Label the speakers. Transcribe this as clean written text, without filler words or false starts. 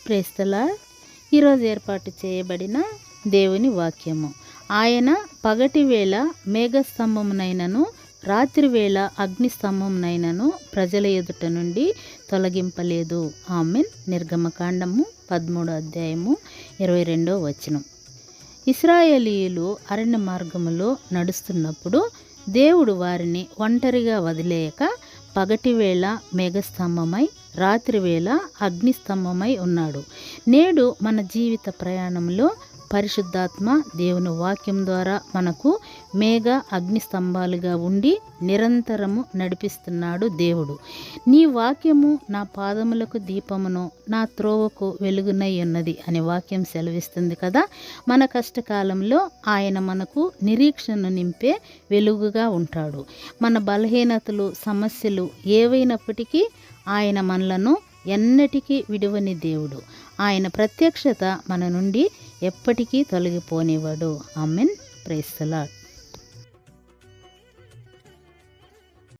Speaker 1: Praise the lord. ఈరోజు ఏర్పాటు చేయబడిన దేవుని వాక్యము. ఆయన పగటి వేళ మేఘస్తంభమునైనను రాత్రి వేళ అగ్నిస్తంభమునైనను ప్రజల ఎదుట నుండి తొలగింపలేదు. ఆమెన్. నిర్గమకాండము 13వ అధ్యాయము 22వ వచనం. ఇశ్రాయేలీయులు అరణ్య మార్గములో నడుస్తున్నప్పుడు దేవుడు వారిని ఒంటరిగా వదిలేయక పగటివేళ మేఘస్తంభమై రాత్రివేళ అగ్నిస్తంభమై ఉన్నాడు. నేడు మన జీవిత ప్రయాణంలో పరిశుద్ధాత్మ దేవుని వాక్యం ద్వారా మనకు మేఘ అగ్నిస్తంభాలుగా ఉండి నిరంతరము నడిపిస్తున్నాడు దేవుడు. నీ వాక్యము నా పాదములకు దీపమును నా త్రోవకు వెలుగునై ఉన్నది అనే వాక్యం సెలవిస్తుంది కదా. మన కష్టకాలంలో ఆయన మనకు నిరీక్షను నింపే వెలుగుగా ఉంటాడు. మన బలహీనతలు సమస్యలు ఏవైనప్పటికీ ఆయన మనలను ఎన్నటికీ విడువని దేవుడు. ఆయన ప్రత్యక్షత మన నుండి ఎప్పటికీ తొలగిపోనివ్వడు. ఆమెన్. Praise the lord.